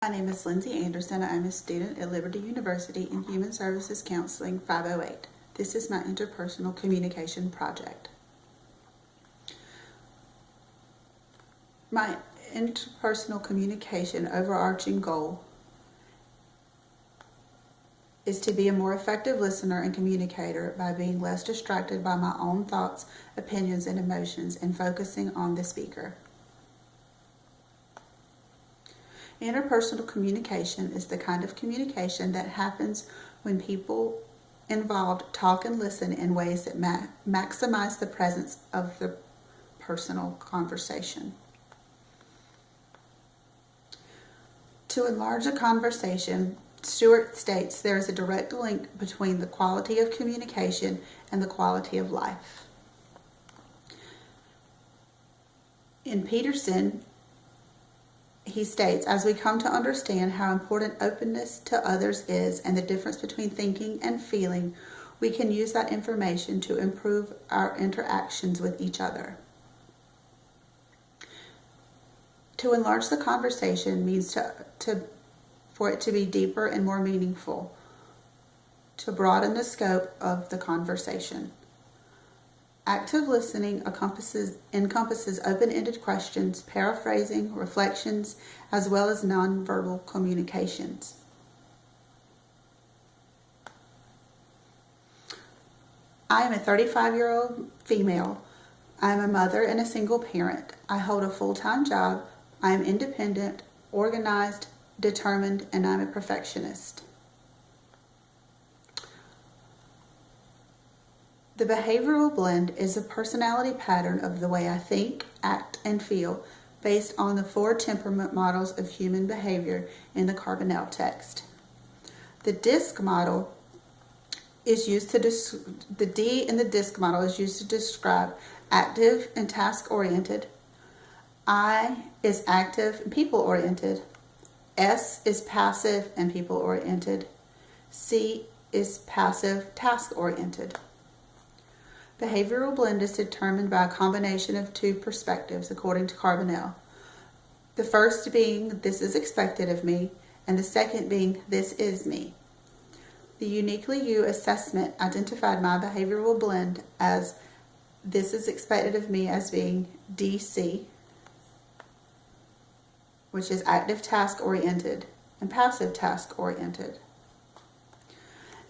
My name is Lindsay Anderson. I'm a student at Liberty University in Human Services Counseling 508. This is my interpersonal communication project. My interpersonal communication overarching goal is to be a more effective listener and communicator by being less distracted by my own thoughts, opinions, and emotions and focusing on the speaker. Interpersonal communication is the kind of communication that happens when people involved talk and listen in ways that maximize the presence of the personal conversation. To enlarge a conversation, Stewart states there is a direct link between the quality of communication and the quality of life. In Peterson, he states, as we come to understand how important openness to others is and the difference between thinking and feeling, we can use that information to improve our interactions with each other. To enlarge the conversation means for it to be deeper and more meaningful, to broaden the scope of the conversation. Active listening encompasses open-ended questions, paraphrasing, reflections, as well as nonverbal communications. I am a 35-year-old female. I am a mother and a single parent. I hold a full-time job. I am independent, organized, determined, and I'm a perfectionist. The behavioral blend is a personality pattern of the way I think, act, and feel based on the 4 temperament models of human behavior in the Carbonell text. The DISC model is used to the D in the DISC model is used to describe active and task-oriented. I is active and people-oriented. S is passive and people-oriented. C is passive, task-oriented. Behavioral blend is determined by a combination of 2 perspectives, according to Carbonell. The first being, this is expected of me, and the second being, this is me. The Uniquely You assessment identified my behavioral blend as this is expected of me as being DC, which is active task-oriented and passive task-oriented.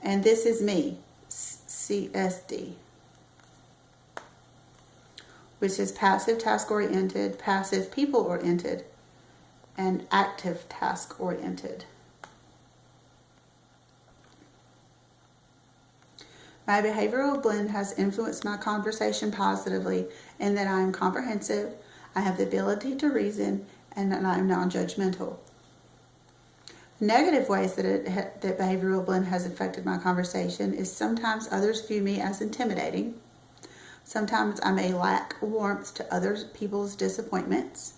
And this is me, CSD, which is passive task-oriented, passive people-oriented, and active task-oriented. My behavioral blend has influenced my conversation positively in that I am comprehensive, I have the ability to reason, and that I am non-judgmental. Negative ways that behavioral blend has affected my conversation is sometimes others view me as intimidating. Sometimes I may lack warmth to other people's disappointments,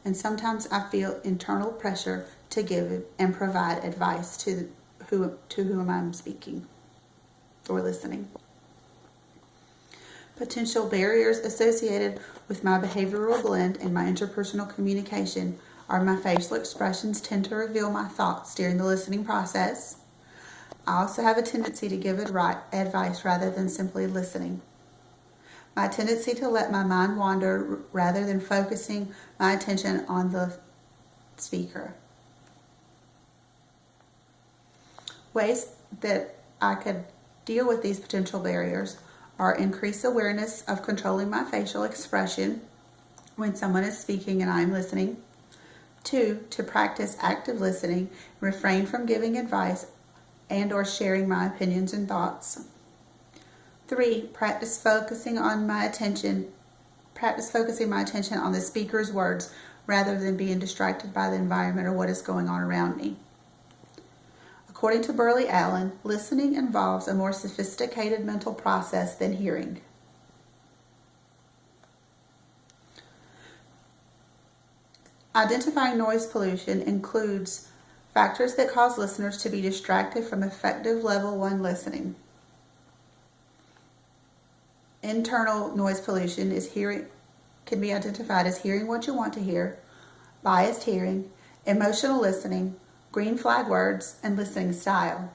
and sometimes I feel internal pressure to give and provide advice to whom I'm speaking or listening. Potential barriers associated with my behavioral blend and my interpersonal communication are my facial expressions tend to reveal my thoughts during the listening process. I also have a tendency to give advice rather than simply listening. My tendency to let my mind wander rather than focusing my attention on the speaker. Ways that I could deal with these potential barriers are increased awareness of controlling my facial expression when someone is speaking and I'm listening. 2, to practice active listening, refrain from giving advice and or sharing my opinions and thoughts. 3, practice focusing my attention on the speaker's words rather than being distracted by the environment or what is going on around me. According to Burley Allen, listening involves a more sophisticated mental process than hearing. Identifying noise pollution includes factors that cause listeners to be distracted from effective level 1 listening. Internal noise pollution can be identified as hearing what you want to hear, biased hearing, emotional listening, green flag words, and listening style.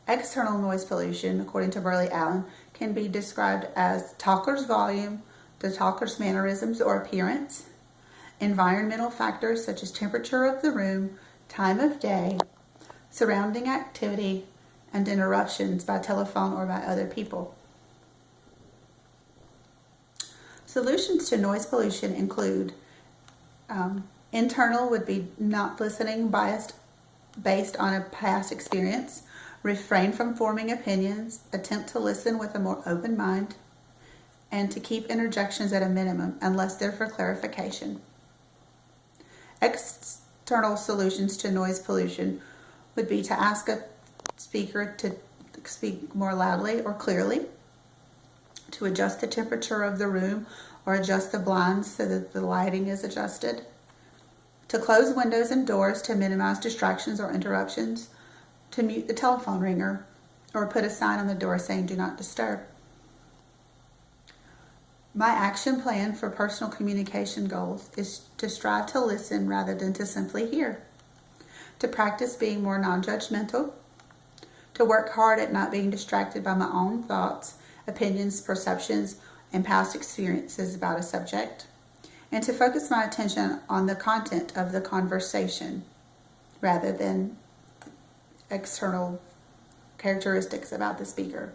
External noise pollution, according to Burley Allen, can be described as talker's volume, the talker's mannerisms or appearance, environmental factors such as temperature of the room, time of day, surrounding activity, and interruptions by telephone or by other people. Solutions to noise pollution include internal would be not listening biased based on a past experience, refrain from forming opinions, attempt to listen with a more open mind, and to keep interjections at a minimum unless they're for clarification. External solutions to noise pollution would be to ask a speaker to speak more loudly or clearly, to adjust the temperature of the room or adjust the blinds so that the lighting is adjusted, to close windows and doors to minimize distractions or interruptions, to mute the telephone ringer, or put a sign on the door saying do not disturb. My action plan for personal communication goals is to strive to listen rather than to simply hear, to practice being more non-judgmental, to work hard at not being distracted by my own thoughts, opinions, perceptions, and past experiences about a subject, and to focus my attention on the content of the conversation rather than external characteristics about the speaker.